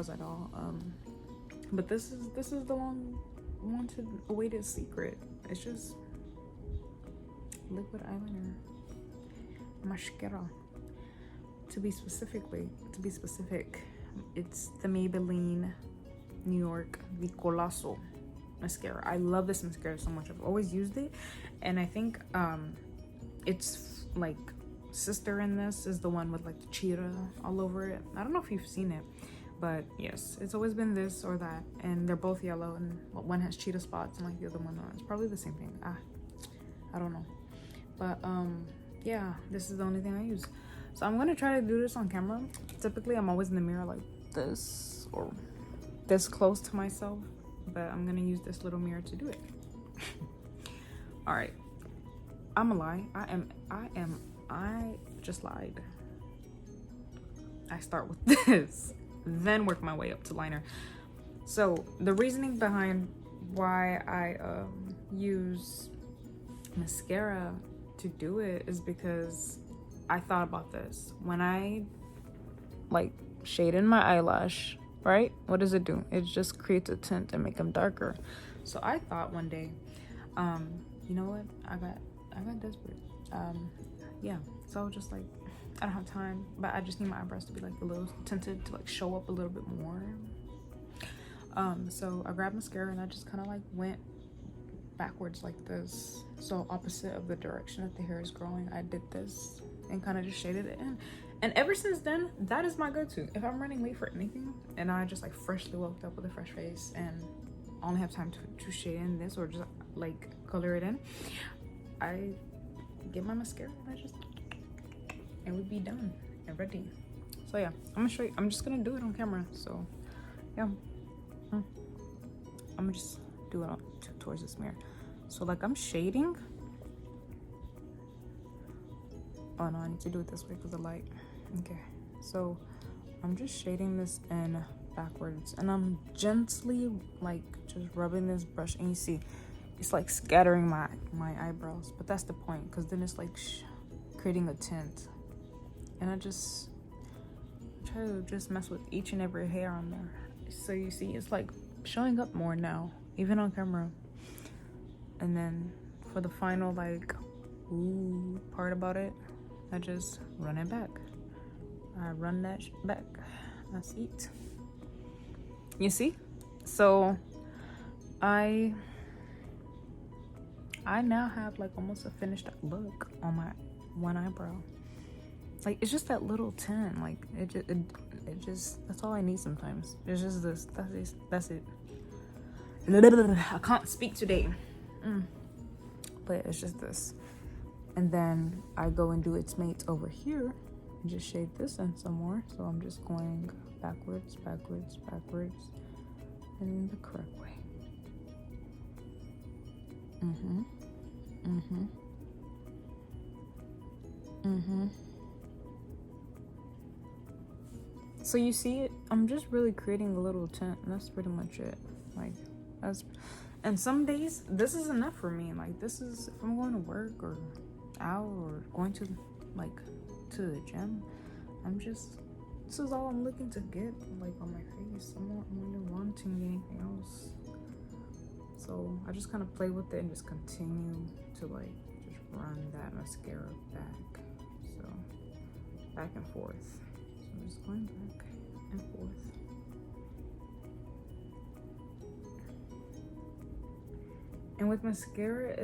eyebrows at all. But this is the long wanted awaited secret. It's just liquid eyeliner, mascara. To be specific, it's the Maybelline New York the Colossal mascara. I love this mascara so much. I've always used it, and I think it's like sister in this is the one with like the cheetah all over it. I don't know if you've seen it, but yes, it's always been this or that, and they're both yellow, and one has cheetah spots and like the other one it's probably the same thing. I don't know, but yeah, this is the only thing I use. So I'm gonna try to do this on camera. Typically I'm always in the mirror like this or this close to myself, but I'm gonna use this little mirror to do it. All right, I'm a lie. I just lied. I start with this, then work my way up to liner. So the reasoning behind why I use mascara to do it is because I thought about this. When I like shade in my eyelash, right? What does it do? It just creates a tint and make them darker. So I thought one day, you know what? I got desperate. Yeah. So I was just like, I don't have time, but I just need my eyebrows to be like a little tinted to like show up a little bit more. So I grabbed mascara and I just kind of like went backwards like this. So opposite of the direction that the hair is growing, I did this and kind of just shaded it in. And ever since then, that is my go-to. If I'm running late for anything and I just like freshly woke up with a fresh face and only have time to shade in this or just like color it in, I get my mascara and we'd be done and ready. So yeah, I'm gonna show you. I'm just gonna do it on camera. So yeah, I'm gonna just do it towards this mirror. So like I'm shading. Oh no, I need to do it this way because the light. Okay, so I'm just shading this in backwards and I'm gently like just rubbing this brush, and you see it's like scattering my eyebrows, but that's the point, because then it's like creating a tint. And I just try to just mess with each and every hair on there, so you see it's like showing up more now, even on camera. And then for the final like ooh part about it, I just run it back. I run that back. That's it. You see? So I now have like almost a finished look on my one eyebrow. Like it's just that little tint. Like it just that's all I need sometimes. It's just this. That's it. I can't speak today. But it's just this. And then I go and do its mates over here and just shade this in some more. So I'm just going backwards, backwards, backwards, and in the correct way. So you see it, I'm just really creating a little tint, and that's pretty much it. Like that's, and some days this is enough for me. Like this is, if I'm going to work or out or going to like to the gym, this is all I'm looking to get like on my face. I'm not really wanting anything else. So I just kind of play with it and just continue to like just run that mascara back. So back and forth. So I'm just going back and forth. And with mascara,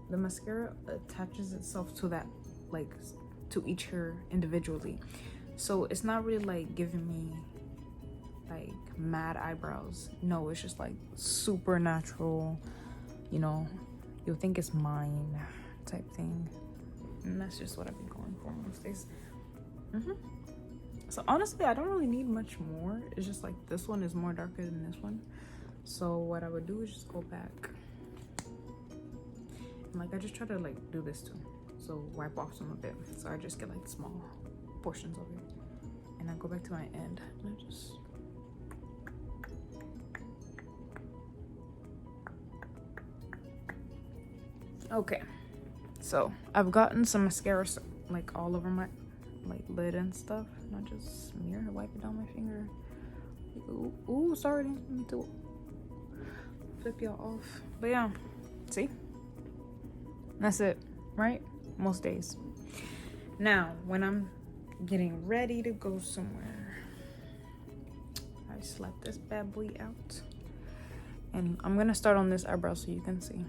the mascara attaches itself to that, like to each hair individually. So it's not really like giving me like mad eyebrows. No, it's just like super natural, you know, you'll think it's mine type thing. And that's just what I've been going for most days. So honestly, I don't really need much more. It's just like this one is more darker than this one. So what I would do is just go back. And like I just try to like do this too. So wipe off some of it. So I just get like small portions of it. And I go back to my end and I just okay, so I've gotten some mascara like all over my like lid and stuff, not just smear, wipe it down my finger. Ooh, sorry, didn't mean to flip y'all off. But yeah, see? That's it, right? Most days. Now, when I'm getting ready to go somewhere, I slap this bad boy out. And I'm gonna start on this eyebrow so you can see.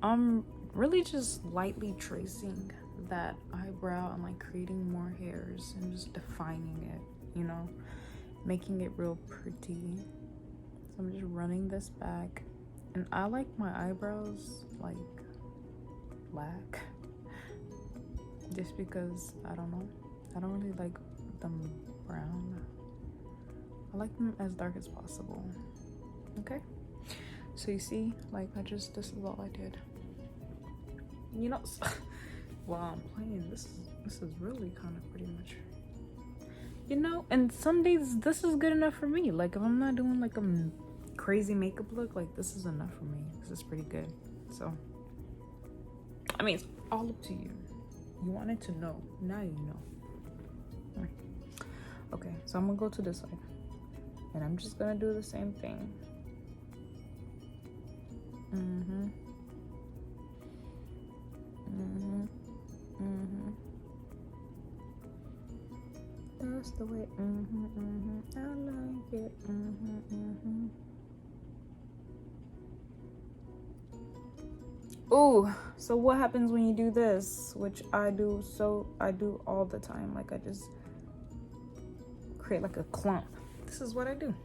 I'm really just lightly tracing that eyebrow and like creating more hairs and just defining it, you know, making it real pretty. So I'm just running this back, and I like my eyebrows like black, just because I don't know, I don't really like them brown. I like them as dark as possible. Okay, so you see, like this is all I did, you know. While I'm playing, this is really kind of pretty much, you know. And some days this is good enough for me. Like if I'm not doing like a crazy makeup look, like this is enough for me. This is pretty good. So I mean, it's all up to you. You wanted to know, now you know. Okay, so I'm gonna go to this side, and I'm just gonna do the same thing. That's the way. I like it. Ooh, so what happens when you do this, which I do? So I do all the time. Like I just create like a clump. This is what I do.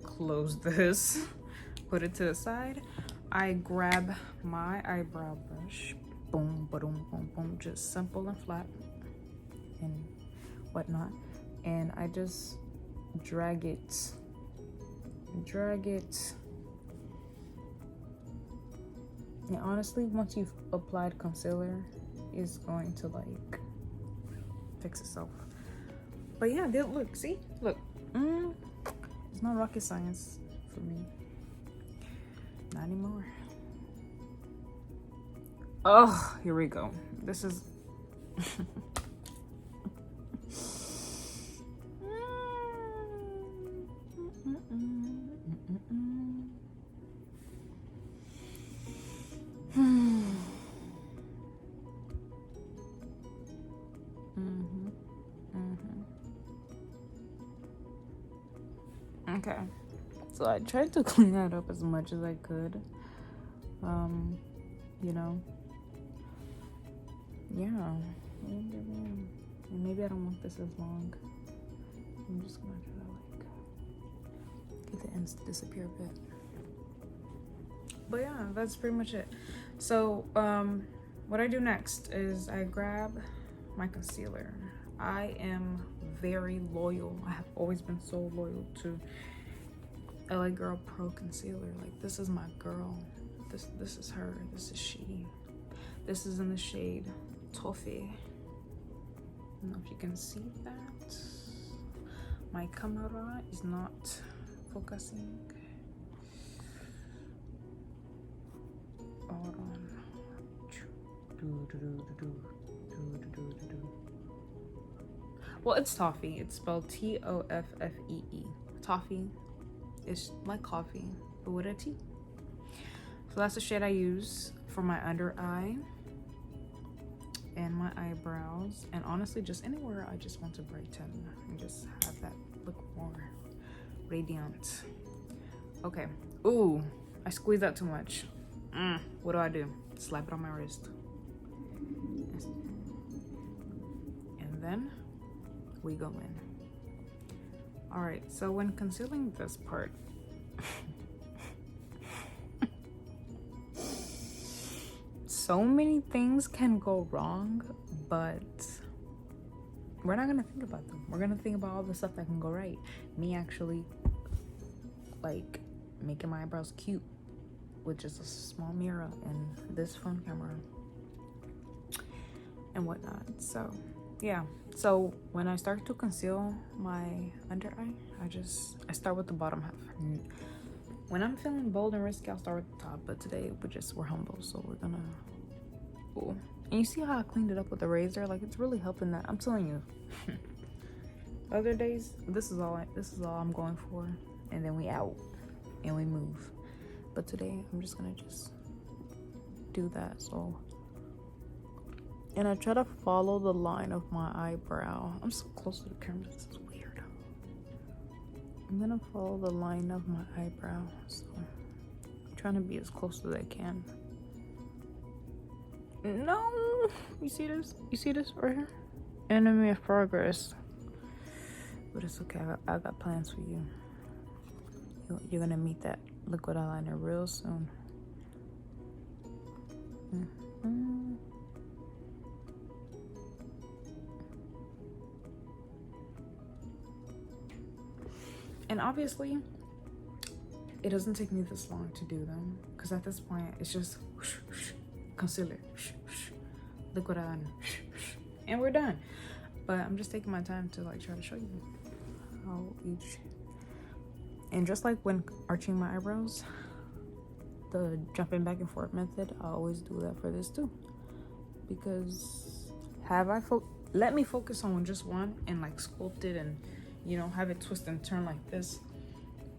Close this, put it to the side. I grab my eyebrow brush, boom, boom, boom, boom, just simple and flat and whatnot, and I just drag it. And honestly, once you've applied concealer, it's going to like fix itself. But yeah, look, see, look, it's not rocket science for me. Not anymore. Oh, here we go. This is okay. So I tried to clean that up as much as I could. You know. Yeah. Maybe I don't want this as long. I'm just gonna try to like get the ends to disappear a bit. But yeah, that's pretty much it. So what I do next is I grab my concealer. I am very loyal. I have always been so loyal to LA Girl Pro Concealer. Like this is my girl. This is her. This is she. This is in the shade Toffee. I don't know if you can see that. My camera is not focusing. Hold on. Well, it's Toffee. It's spelled Toffee. Toffee. It's like coffee, but with a T. So that's the shade I use for my under eye and my eyebrows, and honestly just anywhere I just want to brighten and just have that look more radiant. Okay. Ooh, I squeezed out too much. What do? Slap it on my wrist. And then we go in. All right, so when concealing this part, so many things can go wrong, but we're not gonna think about them. We're gonna think about all the stuff that can go right. Me actually like making my eyebrows cute with just a small mirror and this phone camera and whatnot. So yeah, so when I start to conceal my under eye, I start with the bottom half. When I'm feeling bold and risky, I'll start with the top, but today we're humble, so we're gonna and you see how I cleaned it up with the razor? Like it's really helping that. I'm telling you. Other days, this is all I'm going for, and then we out and we move. But today I'm just gonna do that. So, and I try to follow the line of my eyebrow. I'm so close to the camera, this is weird. I'm gonna follow the line of my eyebrow, so I'm trying to be as close as I can. No, you see this right here? Enemy of progress. But it's okay, I got plans for you. You're gonna meet that liquid eyeliner real soon. And obviously, it doesn't take me this long to do them, because at this point, it's just whoosh, whoosh, concealer, whoosh, whoosh, liquid eyeliner, whoosh, whoosh, and we're done. But I'm just taking my time to like try to show you how each. And just like when arching my eyebrows, the jumping back and forth method, I always do that for this too. Because let me focus on just one and like sculpt it and, you know, have it twist and turn like this.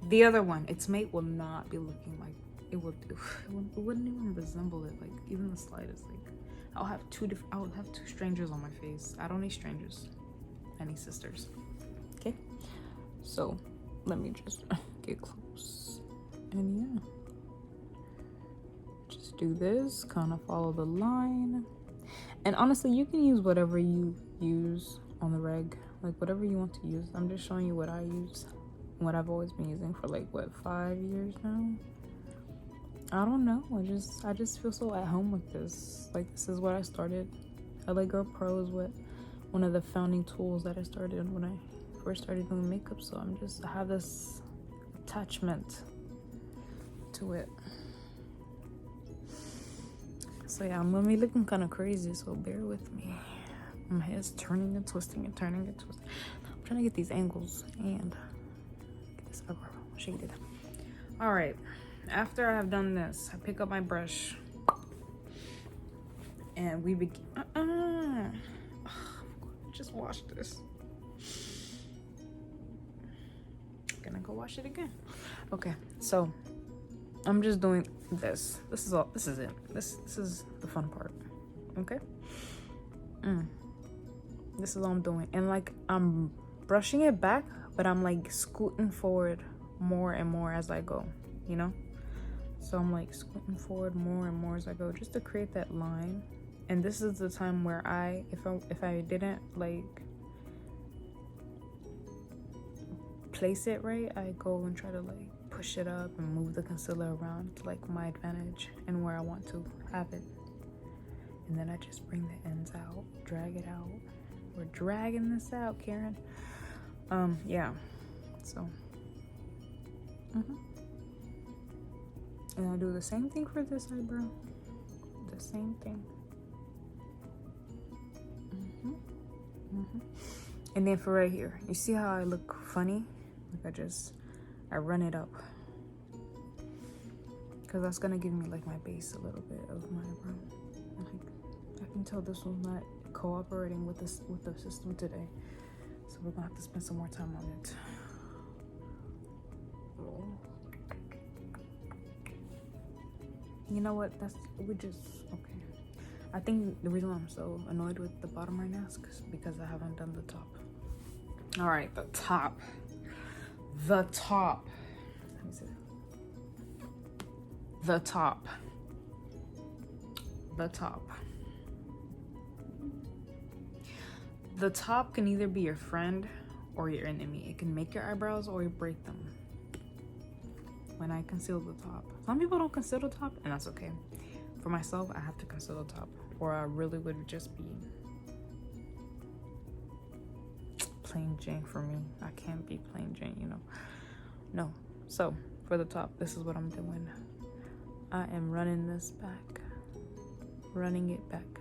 The other one, its mate will not be looking like it wouldn't even resemble it, like even the slightest. Like I'll have two strangers on my face. I don't need strangers, I need sisters. Okay, so let me just get close, and yeah, just do this, kind of follow the line. And honestly, you can use whatever you use on the reg, like whatever you want to use. I'm just showing you what I use, what I've always been using for like what, 5 years now. I don't know, I just feel so at home with this. Like this is what I started. LA Girl Pro is one of the founding tools that I started when I first started doing makeup. So I have this attachment to it. So yeah, I'm gonna be looking kind of crazy, so bear with me. My head's turning and twisting and turning and twisting. I'm trying to get these angles and get this eyebrow. Shake it. All right. After I have done this, I pick up my brush and we begin. Just wash this. Gonna go wash it again. Okay, so I'm just doing this. This is it. This is the fun part. Okay. This is all I'm doing, and like I'm brushing it back, but I'm like scooting forward more and more as I go. You know. So I'm like scooting forward more and more as I go, just to create that line. And this is the time where if I didn't like place it right, I go and try to like push it up and move the concealer around to like my advantage and where I want to have it. And then I just bring the ends out, drag it out. We're dragging this out, Karen. Yeah. So. And I do the same thing for this eyebrow. The same thing. And then for right here, you see how I look funny? Like I run it up. Because that's gonna give me like my base a little bit of my eyebrow. Like, I can tell this one's not cooperating with the system today. So we're gonna have to spend some more time on it. You know what? Okay. I think the reason why I'm so annoyed with the bottom right now is because I haven't done the top. All right, the top. The top. Let me see. The top. The top. The top can either be your friend or your enemy. It can make your eyebrows or break them. When I conceal the top. Some people don't conceal the top, and that's okay. For myself, I have to conceal the top, or I really would just be plain Jane for me. I can't be plain Jane, you know. No. So for the top, this is what I'm doing. I am running this back, running it back,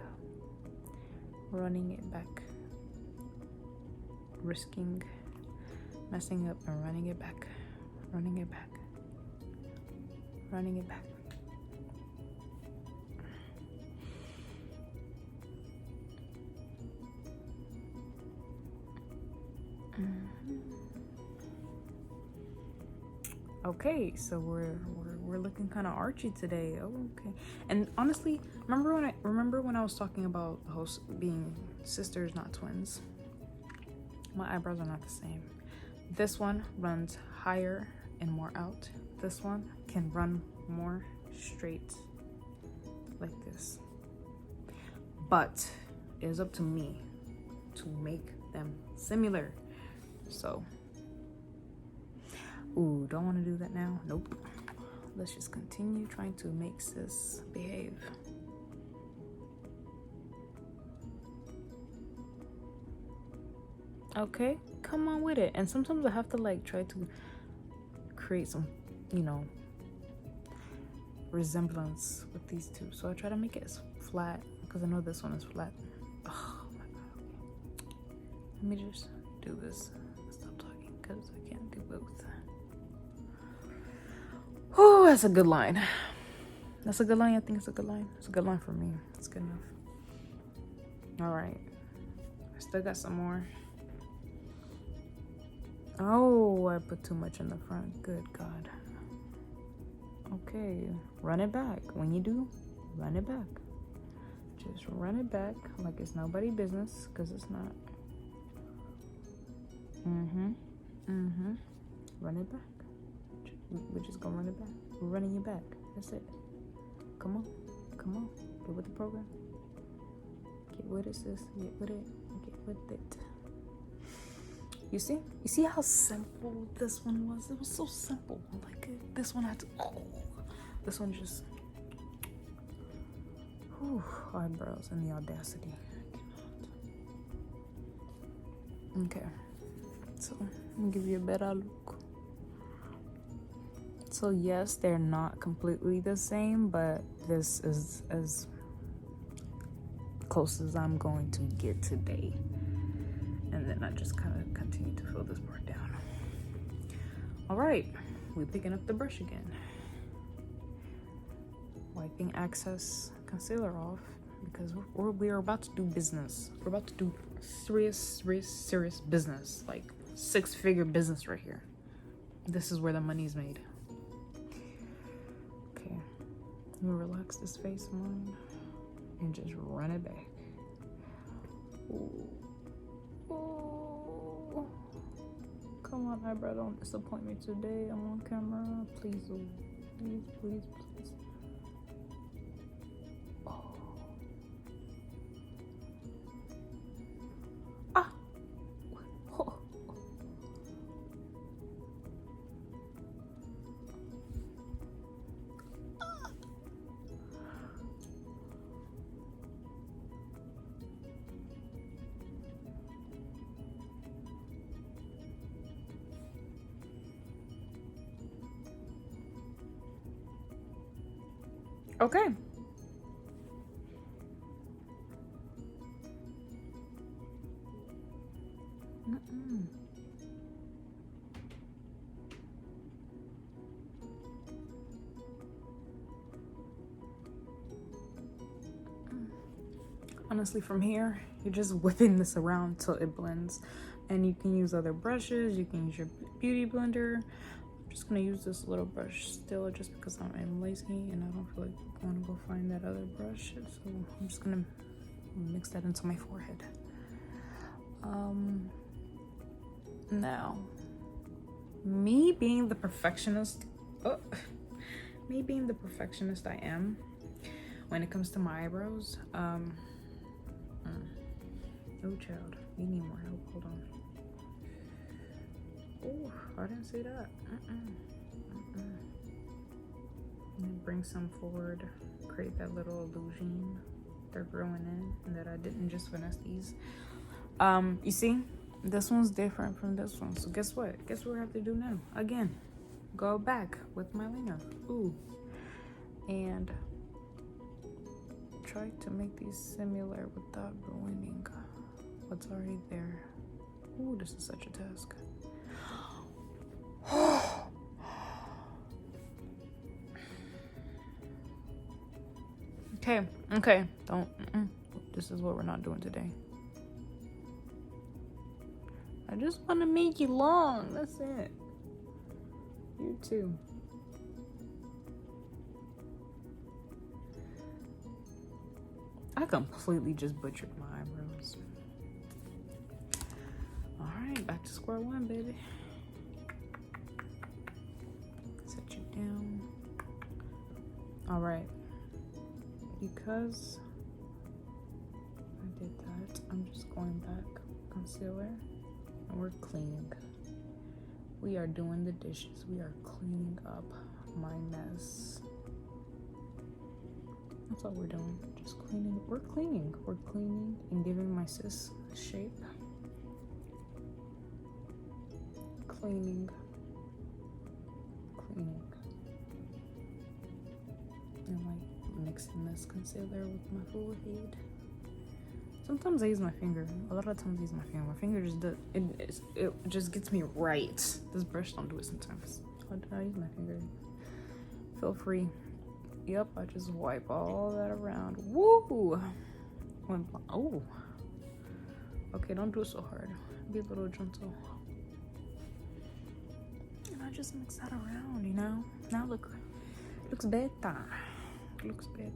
running it back, risking messing up and running it back, running it back, running it back. Okay, so we're looking kind of archy today. Oh, okay. And honestly, remember when I was talking about the host being sisters, not twins? My eyebrows are not the same. This one runs higher and more out. This one can run more straight like this. But it is up to me to make them similar. So, ooh, don't want to do that now. Nope. Let's just continue trying to make sis behave. Okay, come on with it. And sometimes I have to like try to create some, you know, resemblance with these two. So I try to make it as flat because I know this one is flat. Oh my god. Let me just do this. Stop talking because I can't do both. Oh, that's a good line. That's a good line. I think it's a good line. It's a good line for me. It's good enough. All right. I still got some more. Oh, I put too much in the front. Good God. Okay, run it back. When you do, run it back. Just run it back like it's nobody's business, because it's not. Run it back. We're just gonna run it back. We're running you back. That's it. Come on. Come on. Get with the program. Get with it, sis. Get with it. Get with it. You see? You see how simple this one was? It was so simple. Like, this one had to... Oh, this one just... Whew, eyebrows and the audacity. Okay. So, let me give you a better look. So, yes, they're not completely the same, but this is as close as I'm going to get today. And then I just kind of continue to fill this part down. All right, we're picking up the brush again. Wiping excess concealer off because we're about to do business. We're about to do serious business, like 6-figure business right here. This is where the money's made. Okay, let me relax this face of mine and just run it back. Ooh. Oh, come on, eyebrow, don't disappoint me today. I'm on camera. Please, oh, please, please, please. Oh. Ah. Oh. Okay. Honestly, from here, you're just whipping this around till it blends. And you can use other brushes. You can use your beauty blender. I'm just gonna use this little brush still just because I'm lazy and I don't feel like I want to go find that other brush. So I'm just gonna mix that into my forehead. Now, me being the perfectionist I am when it comes to my eyebrows, oh child, you need more help. Hold on. Oh, I didn't see that. Bring some forward, create that little illusion they're growing in, and that I didn't just finesse these. You see, this one's different from this one. So guess what? Guess what we have to do now? Again, go back with my liner. Ooh, and try to make these similar without ruining what's already there. Ooh, this is such a task. Okay, don't. This is what we're not doing today. I just want to make you long. That's it. You too. I completely just butchered my eyebrows. Alright, back to square one, baby. Set you down. Alright. Because I did that, I'm just going back concealer and we're cleaning. We are doing the dishes. We are cleaning up my mess. That's all we're doing. Just cleaning. We're cleaning. We're cleaning and giving my sis a shape. Cleaning. Cleaning. And like mixing this concealer with my forehead. Sometimes I use my finger. A lot of times I use my finger. My finger just does it just gets me right. This brush don't do it sometimes. I use my finger. Feel free. Yep, I just wipe all that around. Woo! Oh. Okay, don't do it so hard. Be a little gentle. And I just mix that around, you know? Now looks better. Looks better.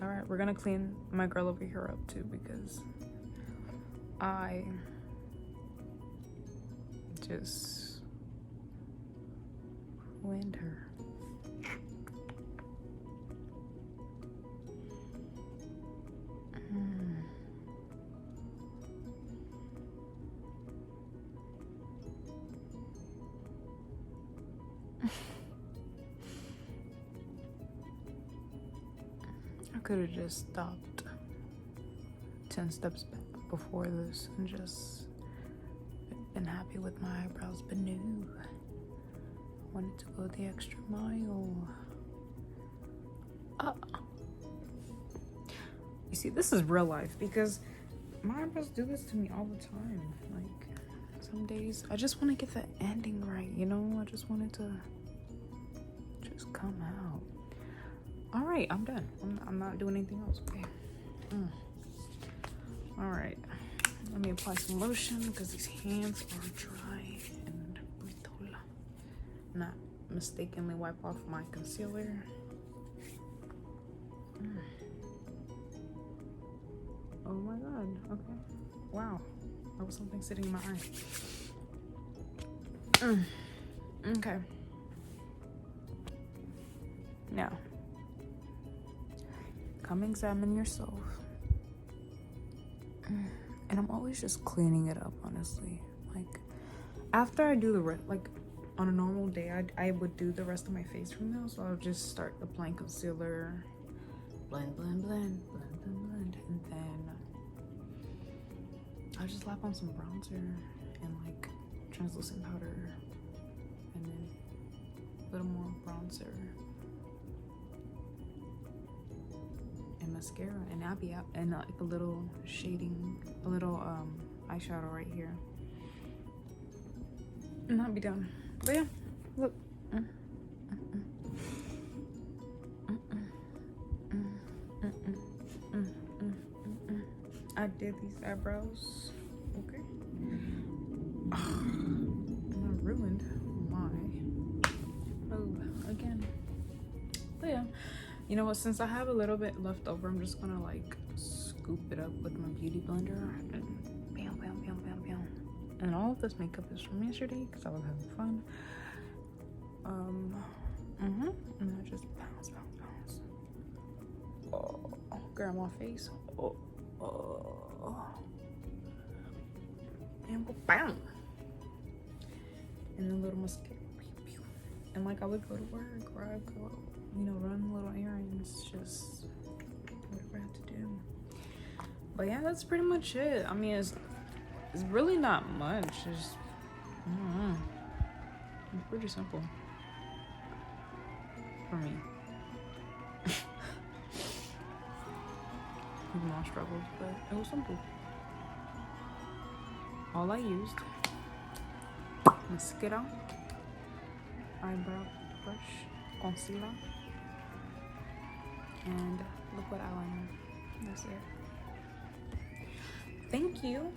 Alright, we're gonna clean my girl over here up too because I just ruined her. I could have just stopped 10 steps back before this and just been happy with my eyebrows, but no. I wanted to go the extra mile. You see, this is real life because my eyebrows do this to me all the time. Like, some days I just want to get the ending right, you know? I just want it to just come out. All right, I'm done. I'm not doing anything else. Okay. All right. Let me apply some lotion because these hands are dry and brittle. Not mistakenly wipe off my concealer. Oh my god. Okay. Wow. There was something sitting in my eye. Okay. Now, come examine yourself. And I'm always just cleaning it up, honestly. Like, after I do the rest, like on a normal day, I would do the rest of my face from now. So I'll just start applying concealer, blend, blend, blend, blend, blend, blend, and then I'll just slap on some bronzer and like translucent powder, and then a little more bronzer. And mascara, and I'll be out and like a little shading, a little eyeshadow right here, and I'll be done. But yeah, look. I did these eyebrows. Okay. And I ruined my robe again. But yeah. You know what, since I have a little bit left over, I'm just gonna like scoop it up with my beauty blender and bam, bam, bam, bam, bam. And all of this makeup is from yesterday because I was having fun. And I just bounce, bounce, bounce. Oh, grab my face. Oh. And bam. And then a little mascara. And like I would go to work or I'd go, you know, run little errands, just whatever I have to do. But yeah, that's pretty much it. I mean, it's really not much. It's it's pretty simple for me. Even though I struggled, but it was simple. All I used: mascara, eyebrow brush, concealer, and liquid eyeliner. That's it. Thank you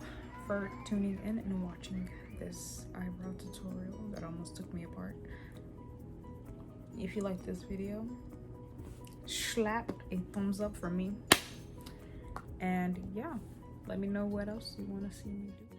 for tuning in and watching this eyebrow tutorial that almost took me apart. If you like this video, slap a thumbs up for me. And yeah, let me know what else you want to see me do.